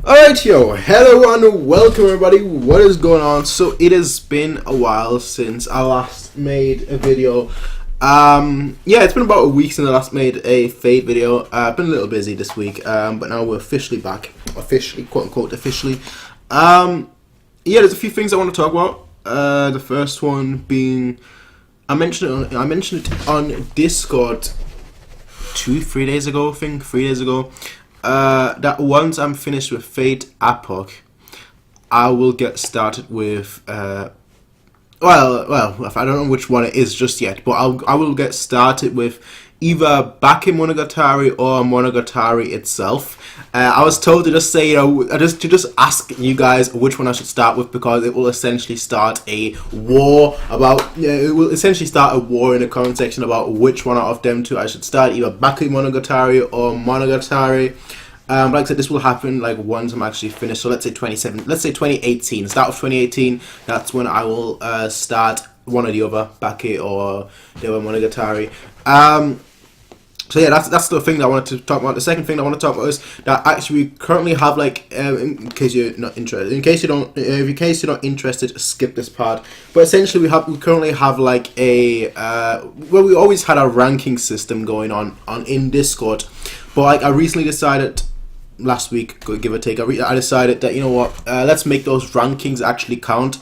Alright, yo, hello and welcome everybody. What is going on? So it has been a while since I last made a video. Yeah, it's been about a week since I last made a Fate video. I've been a little busy this week, but now we're officially back. Officially, quote unquote, officially. Yeah, there's a few things I want to talk about. The first one being, I mentioned it on Discord 3 days ago, I think, 3 days ago. That once I'm finished with Fate Apoc, I will get started with well, I don't know which one it is just yet, but I will get started with either Bakemonogatari or Monogatari itself. I was told to just say, just ask you guys which one I should start with, because it will essentially start a war it will essentially start a war in the comment section about which one out of them two I should start, either Bakemonogatari or Monogatari. Like I said, this will happen like once I'm actually finished. So let's say 2018, start of 2018. That's when I will start one or the other, Bake or the other Monogatari. So yeah, that's the thing that I wanted to talk about. The second thing that I want to talk about is that actually we currently have in case you're not interested, in case you're not interested, skip this part. But essentially, we currently have like we always had a ranking system going on in Discord, but like I recently decided last week, give or take, I decided that, you know what, let's make those rankings actually count.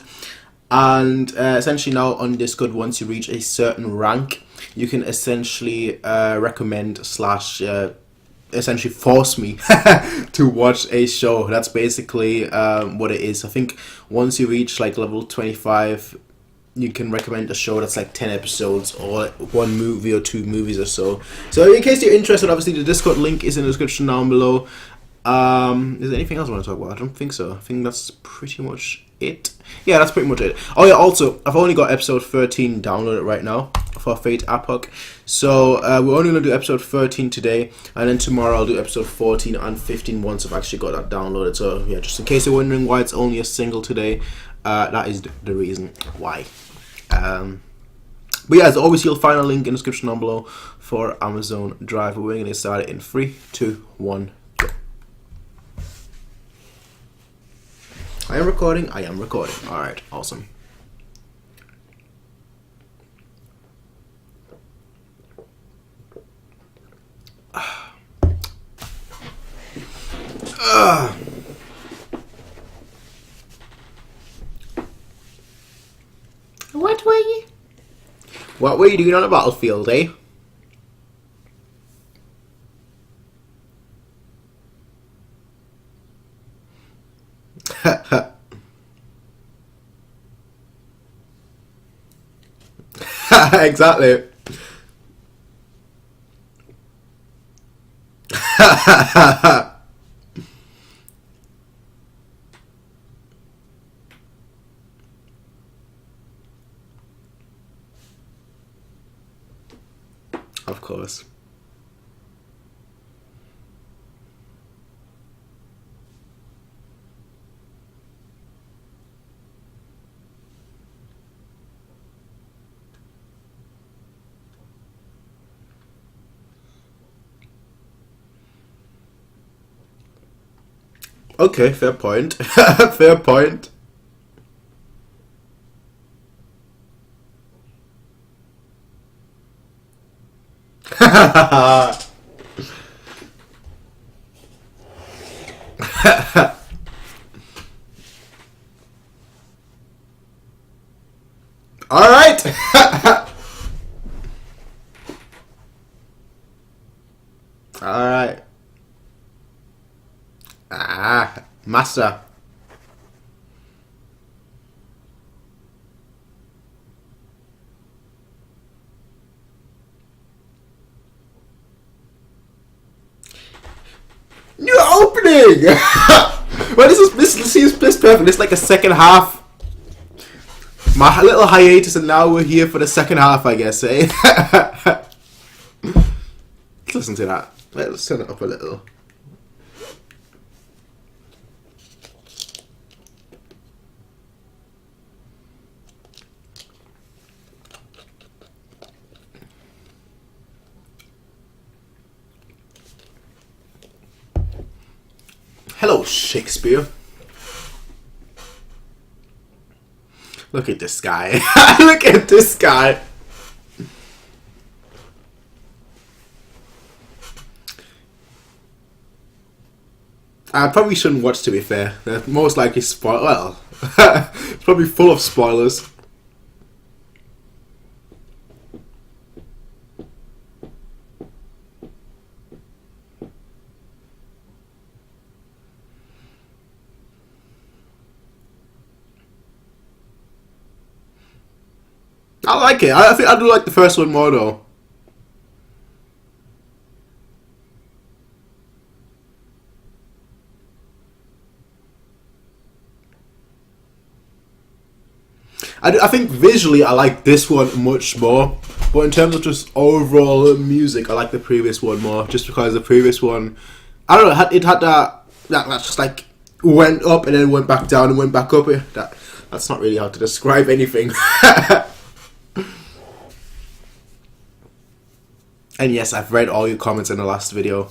And essentially now on Discord, once you reach a certain rank, you can essentially recommend / essentially force me to watch a show. That's basically what it is. I think once you reach like level 25, you can recommend a show that's like 10 episodes or one movie or 2 movies or so. So in case you're interested, obviously the Discord link is in the description down below. Is there anything else I want to talk about? I don't think so. I think that's pretty much it. Yeah, that's pretty much it. Oh yeah, also, I've only got episode 13 downloaded right now for Fate Apoc. So we're only going to do episode 13 today, and then tomorrow I'll do episode 14 and 15 once I've actually got that downloaded. So yeah, just in case you're wondering why it's only a single today, that is the reason why. But yeah, as always, you'll find a link in the description down below for Amazon Drive. We're going to get started in 3, 2, 1. I am recording. Alright, awesome. What were you doing on a battlefield, eh? Exactly. Of course. Okay, fair point. Fair point. All right. All right. Master. New opening. Well, this seems perfect. It's like a second half. My little hiatus, and now we're here for the second half, I guess, eh? Let's listen to that. Let's turn it up a little. Hello, Shakespeare. Look at this guy. Look at this guy. I probably shouldn't watch, to be fair. They're most likely spoil. Well, it's probably full of spoilers. I like it. I think I do like the first one more though. I think visually I like this one much more, but in terms of just overall music, I like the previous one more. Just because the previous one, I don't know, it had that just like went up and then went back down and went back up. That's not really how to describe anything. And yes, I've read all your comments in the last video.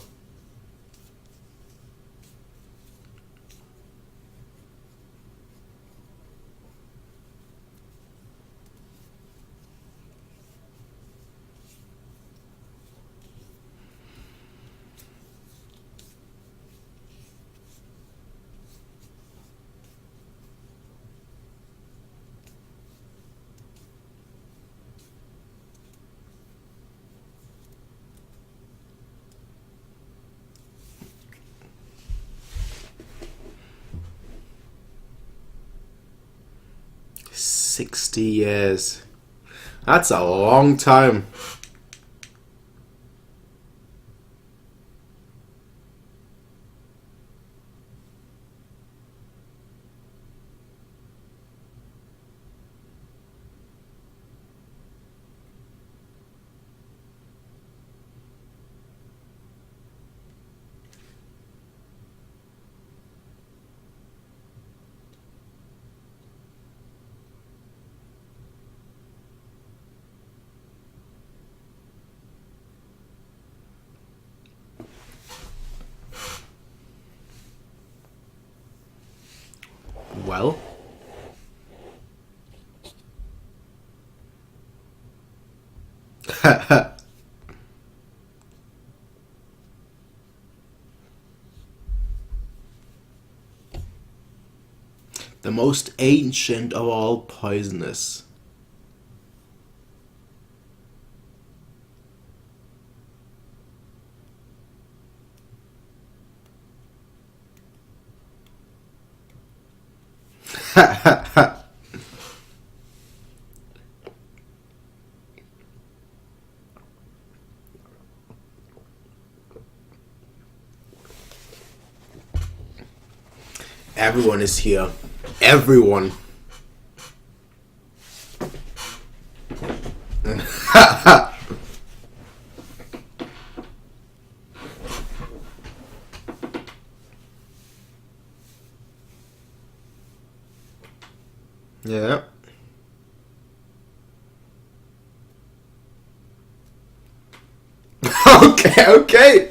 $60. That's a long time. Well, the most ancient of all poisonous. Everyone is here. Everyone. Yeah. Okay.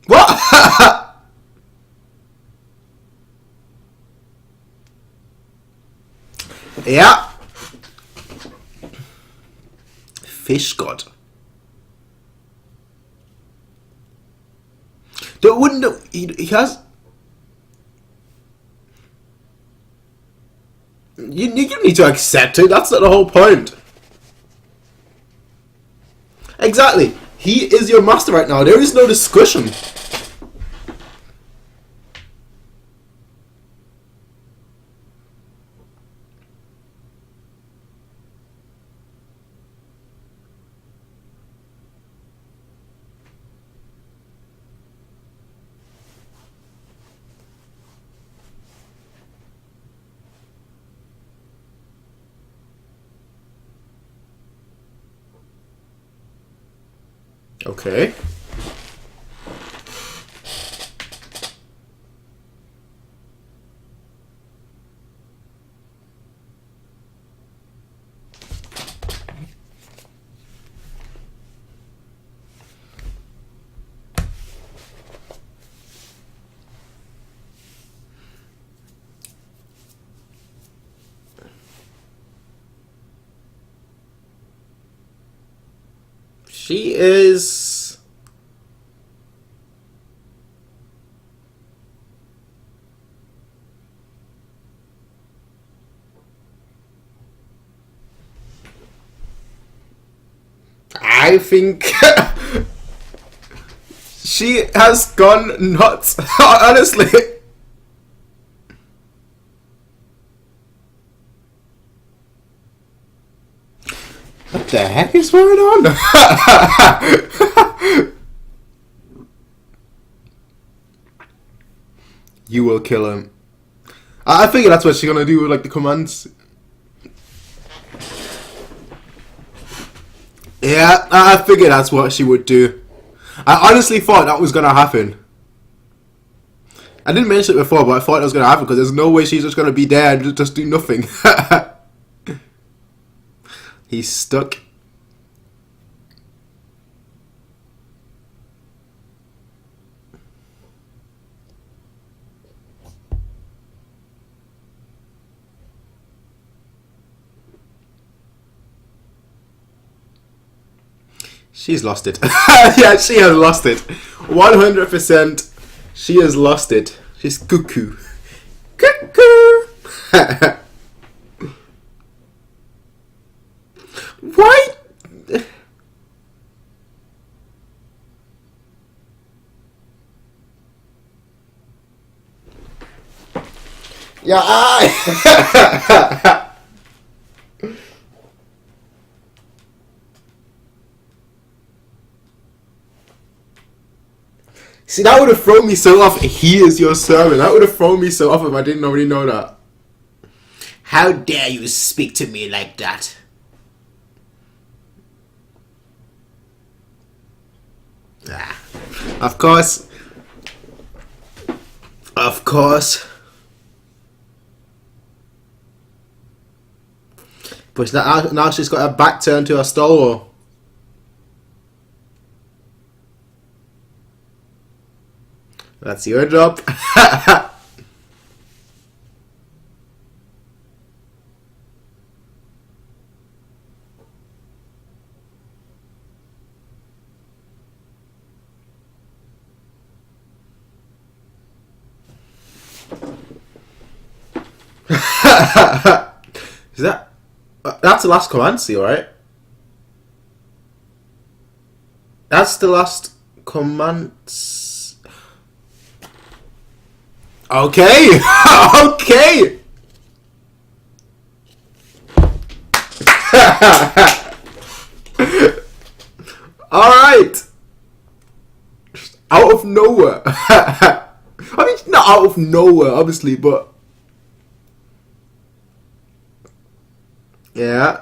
What? Yeah. Fish god. He has. You need to accept it. That's not the whole point. Exactly. He is your master right now. There is no discussion. Okay. She is... I think she has gone nuts, honestly. What the heck is going on? You will kill him. I figure that's what she's gonna do with like the commands. Yeah, I figured that's what she would do. I honestly thought that was gonna happen. I didn't mention it before, but I thought it was gonna happen because there's no way she's just gonna be there and just do nothing. He's stuck. She's lost it. Yeah, she has lost it. 100%. She has lost it. She's cuckoo. Cuckoo! Why? Yeah, See, that would have thrown me so off. He is your servant. That would have thrown me so off if I didn't already know that. How dare you speak to me like that? Ah, of course. Of course. But now she's got her back turned to her stall. That's your job. Is that... That's the last command seal, right? That's the last command... Okay! Okay! Alright! Out of nowhere. I mean, not out of nowhere, obviously, but... Yeah.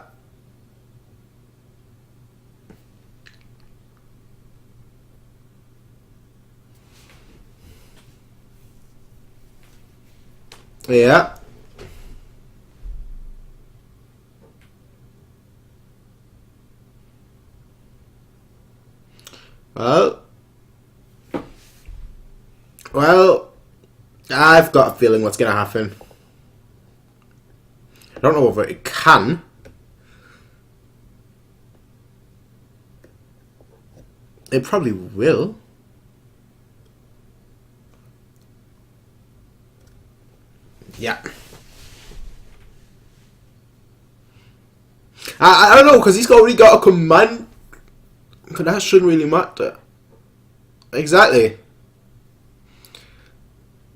Yeah. Well, I've got a feeling what's going to happen. I don't know whether it can. It probably will. Yeah. I don't know, because he's already got a command. Because that shouldn't really matter. Exactly.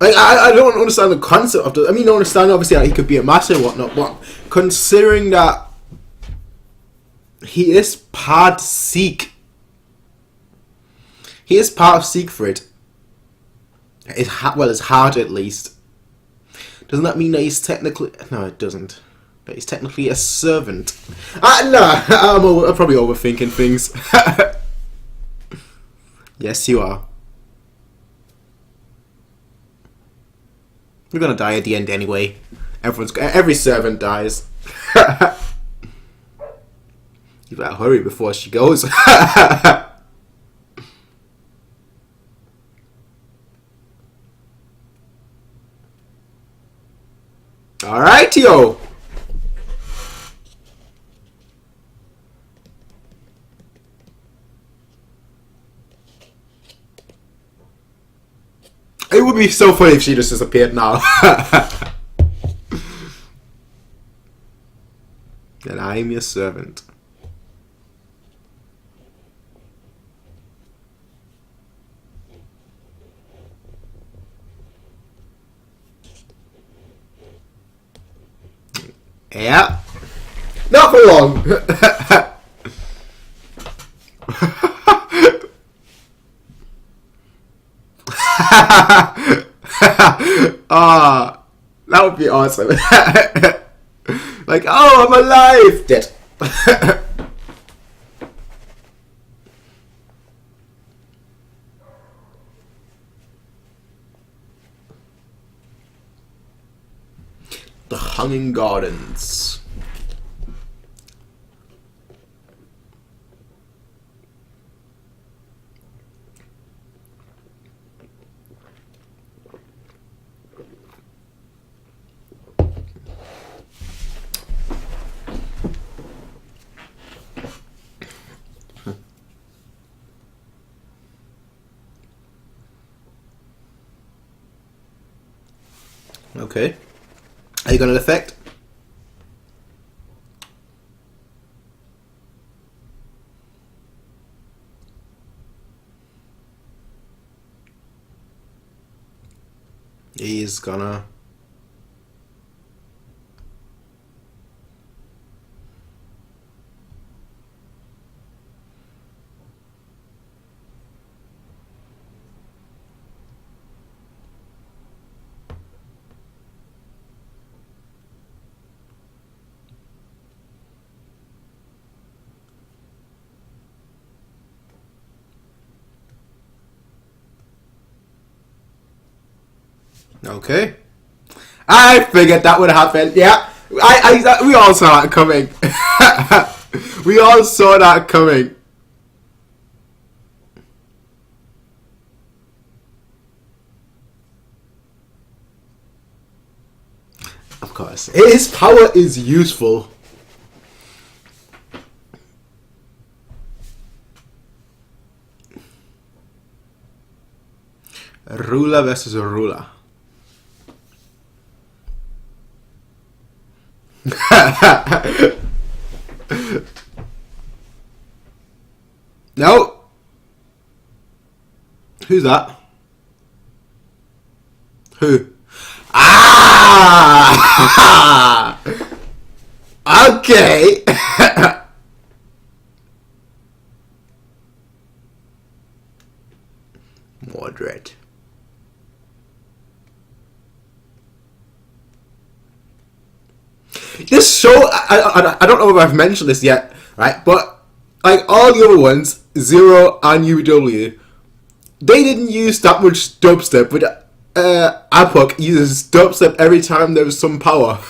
I don't understand the concept of the... I mean, I understand, obviously, that he could be a master and whatnot, but considering that he is part Sikh. He is part of Siegfried. Well, his heart, at least. Doesn't that mean that he's technically... No, it doesn't. That he's technically a servant. No, I'm probably overthinking things. Yes, you are. We're gonna die at the end anyway. Every servant dies. You better hurry before she goes. Alright, yo. would be so funny if she just disappeared now. And I am your servant. Yeah. Not for long. Ah, that would be awesome. Like, oh, I'm alive. Dead. The Hanging Gardens. Okay. Are you going to affect? He's gonna. Okay. I figured that would happen. Yeah. We all saw that coming. We all saw that coming. Of course. His power is useful. Ruler versus a ruler. No. Who's that? Who? Ah! Okay. Mordred. This show, I don't know if I've mentioned this yet, right? But like all the other ones, Zero and UW, they didn't use that much dubstep, but Apoc uses dubstep every time there's some power.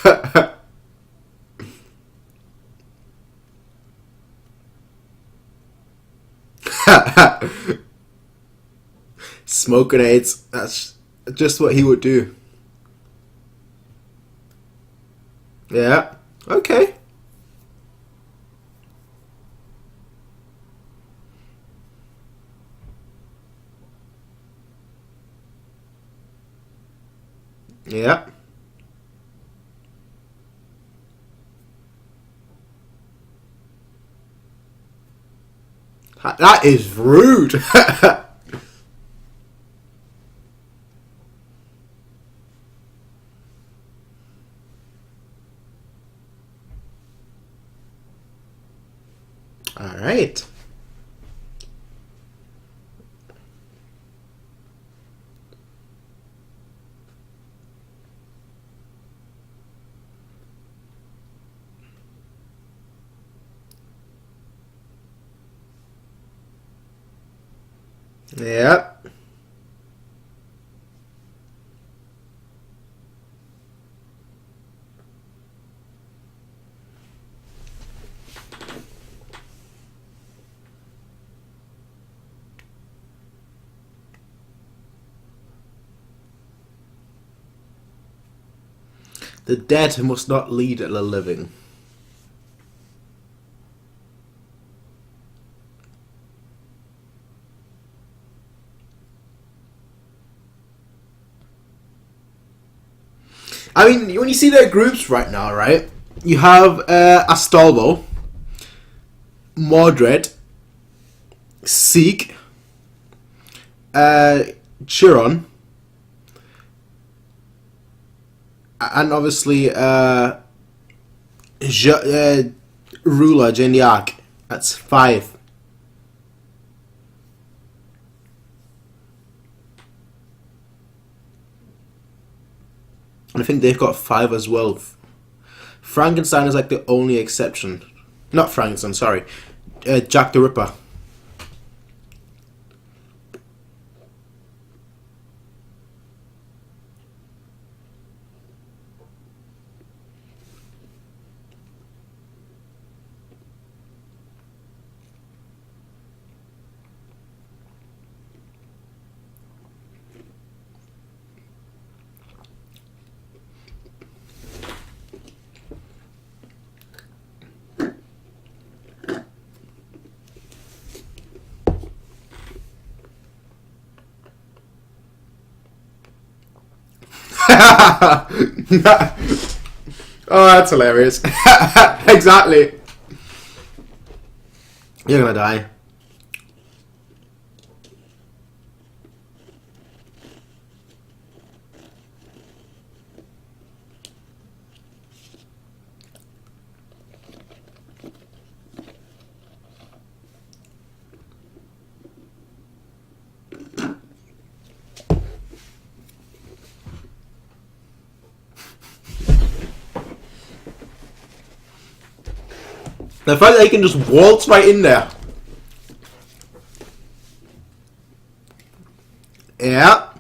Smoke grenades, that's just what he would do. Yeah. Okay. Yeah. That is rude. All right. Yep. The dead must not lead the living. I mean, when you see their groups right now, right? You have Astolfo, Mordred, Seek, Chiron, and obviously Ruler Geniac. That's 5. And I think they've got 5 as well. Frankenstein is like the only exception. Not Frankenstein, sorry. Jack the Ripper. Oh, that's hilarious. Exactly. You're gonna die. The fact that he can just waltz right in there. Yeah.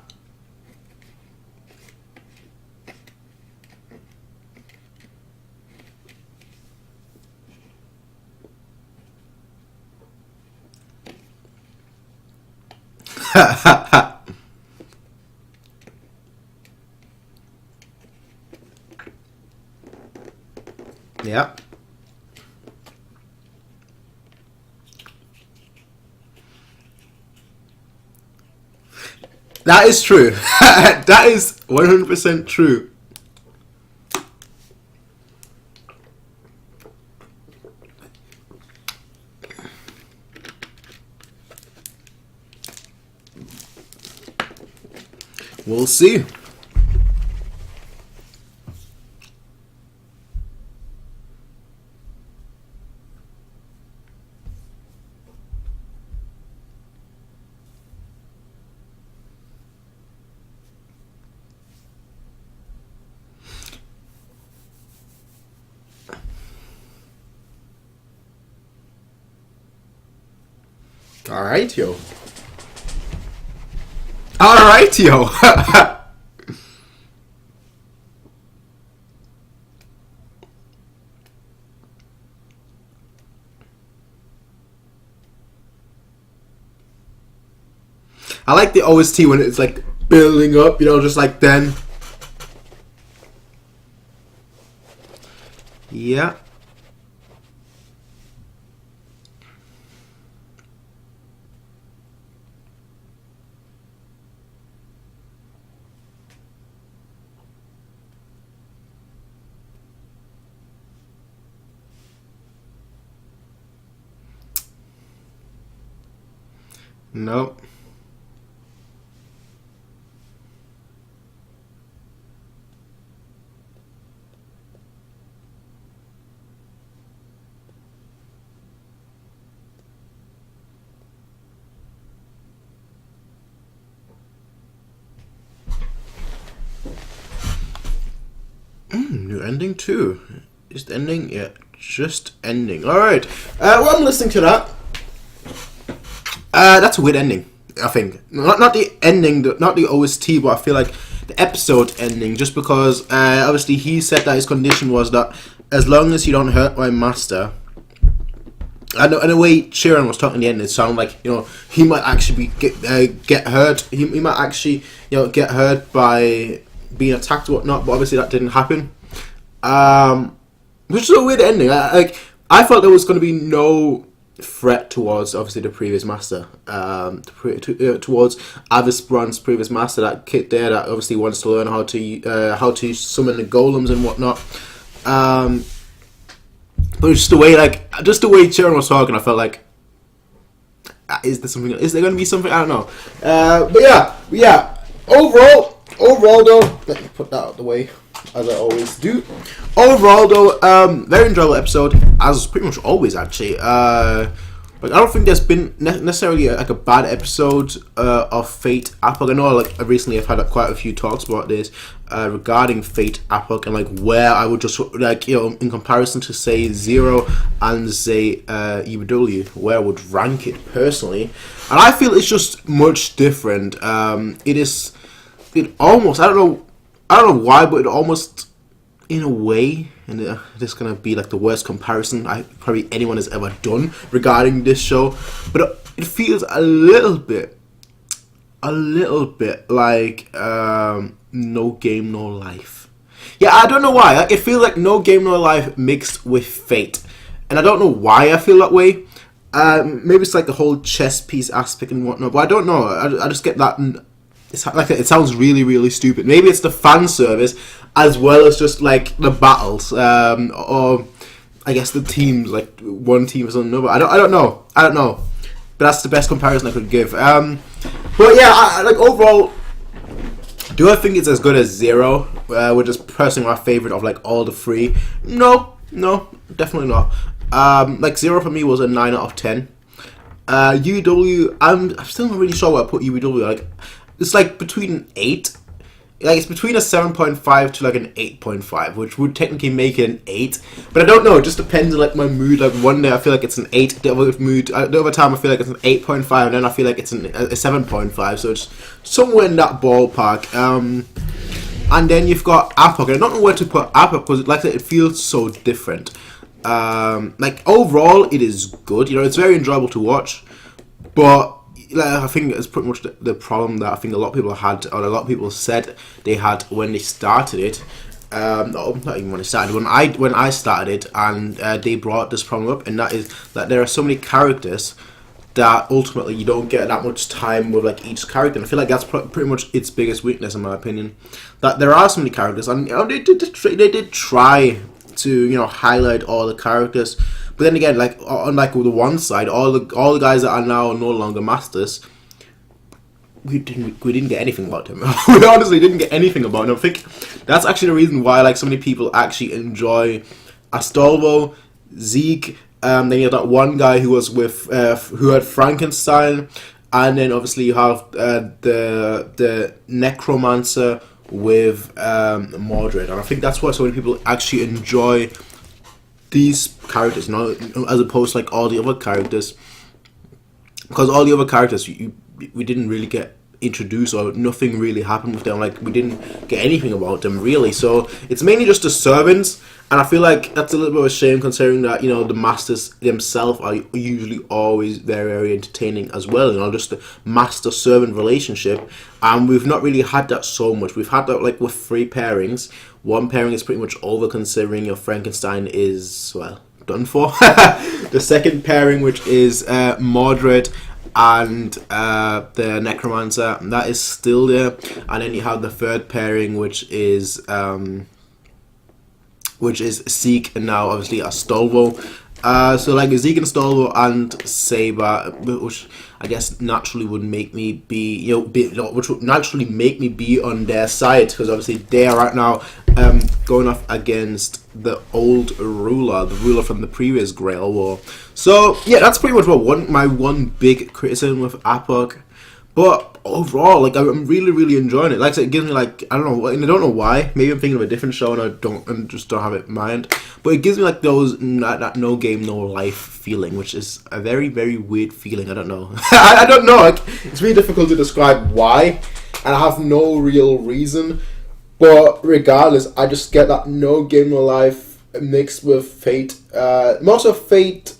Yeah. That is true. That is 100% true. We'll see. Alright, yo. Alright, yo. I like the OST when it's like building up, you know, just like then. Yeah. Nope. New ending too. Just ending? Yeah, just ending. Alright. Well, I'm listening to that. That's a weird ending, I think. Not the ending, not the OST, but I feel like the episode ending, just because obviously he said that his condition was that as long as you don't hurt my master. And the way Chiron was talking at the end, it sounded like, you know, he might actually get hurt. He might actually, you know, get hurt by being attacked or whatnot, but obviously that didn't happen. Which is a weird ending. I felt there was going to be no threat towards obviously the previous master, towards Avis Bron's previous master, that kid there that obviously wants to learn how to summon the golems and whatnot. But just the way Chiron was talking, I felt like, is there going to be something? I don't know. But yeah. Overall though, let me put that out of the way, as I always do. Overall though, very enjoyable episode, as pretty much always actually. Like, I don't think there's been necessarily a bad episode of Fate Apoc. I know like recently I've had quite a few talks about this regarding Fate Apoc, and like where I would just like, you know, in comparison to say Zero and say EW, where I would rank it personally, and I feel it's just much different. It almost, I don't know why, but it almost, in a way, and this is gonna be like the worst comparison probably anyone has ever done regarding this show, but it feels a little bit like No Game No Life. Yeah, I don't know why. It feels like No Game No Life mixed with Fate, and I don't know why I feel that way. Maybe it's like the whole chess piece aspect and whatnot, but I don't know. I just get that. It's like, it sounds really, really stupid. Maybe it's the fan service as well as just like the battles, or I guess the teams, like one team versus another. I don't know. But that's the best comparison I could give. But yeah, like overall, do I think it's as good as Zero, which is personally my favorite of like all the three? No, definitely not. Like Zero for me was a 9 out of 10. UW, I'm still not really sure where I put UW. Like, it's like between 8, like it's between a 7.5 to like an 8.5, which would technically make it an 8. But I don't know, it just depends on like my mood. Like one day I feel like it's an 8, the other time I feel like it's an 8.5, and then I feel like it's a 7.5. So it's somewhere in that ballpark. And then you've got Apoc, and I don't know where to put Apoc because like it feels so different. Like overall, it is good. You know, it's very enjoyable to watch, but like, I think it's pretty much the problem that I think a lot of people had, or a lot of people said they had when they started it. Not even when it started. When I started it, and they brought this problem up, and that is that there are so many characters that ultimately you don't get that much time with like each character. And I feel like that's pretty much its biggest weakness, in my opinion. That there are so many characters, and you know, they did try to, you know, highlight all the characters, but then again, like on like the one side, all the guys that are now no longer masters, we didn't get anything about them. We honestly didn't get anything about them. I think that's actually the reason why like so many people actually enjoy Astolfo, Zeke. Then you have that one guy who was with who had Frankenstein, and then obviously you have the Necromancer with Mordred, and I think that's why so many people actually enjoy these characters, you know, as opposed to like all the other characters, because all the other characters we didn't really get introduced, or nothing really happened with them. Like we didn't get anything about them really, so it's mainly just the servants. And I feel like that's a little bit of a shame, considering that, you know, the masters themselves are usually always very, very entertaining as well. You know, just the master-servant relationship. And we've not really had that so much. We've had that like with 3 pairings. One pairing is pretty much over, considering your Frankenstein is, well, done for. The second pairing, which is Mordred and the Necromancer, that is still there. And then you have the third pairing, which is Zeke and now obviously Astolfo. So like Zeke and Astolfo and Saber, which I guess naturally would make me be, which would naturally make me be on their side, because obviously they are right now going off against the old ruler, the ruler from the previous Grail War. So yeah, that's pretty much my one big criticism with Apoc. But overall, like I'm really, really enjoying it. Like I said, it gives me like, I don't know, and I don't know why. Maybe I'm thinking of a different show and just don't have it in mind. But it gives me like that No Game No Life feeling, which is a very, very weird feeling. I don't know. I don't know. Like, it's really difficult to describe why, and I have no real reason. But regardless, I just get that No Game No Life mixed with Fate. More so Fate,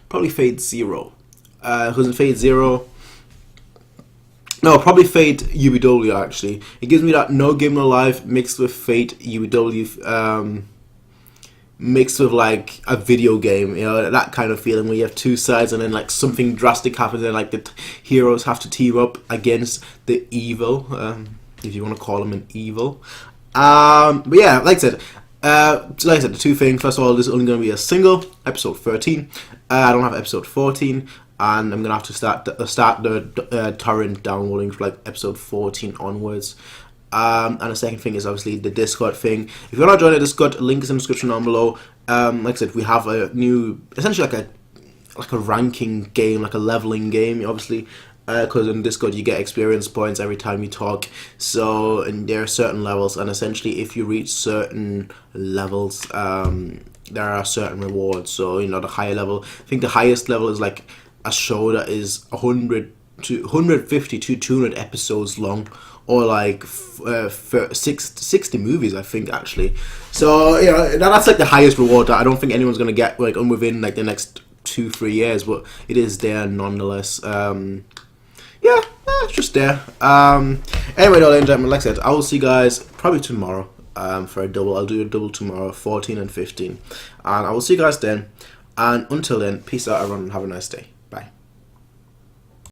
probably Fate Zero. Because in Fate Zero, No, probably Fate UBW actually. It gives me that No Game No Life mixed with Fate UBW, mixed with like a video game, you know, that kind of feeling where you have two sides and then like something drastic happens and like the heroes have to team up against the evil, if you want to call them an evil. But yeah, like I said, the two things. First of all, this is only going to be a single, episode 13. I don't have episode 14, and I'm going to have to start the torrent downloading for like episode 14 onwards. And the second thing is obviously the Discord thing. If you want to join the Discord, link is in the description down below. Like I said, we have a new, essentially like a ranking game, like a leveling game, obviously. Because in Discord you get experience points every time you talk. So, and there are certain levels, and essentially if you reach certain levels, there are certain rewards. So, you know, the higher level, I think the highest level is like a show that is 150 to 200 episodes long, or like 60 movies, I think, actually. So, you know, that's like the highest reward that I don't think anyone's gonna get like within like the next 2-3 years, but it is there nonetheless. Yeah, it's just there. Anyway, ladies and gentlemen, like I said, I will see you guys probably tomorrow for a double. I'll do a double tomorrow, 14 and 15. And I will see you guys then. And until then, peace out, everyone, and have a nice day.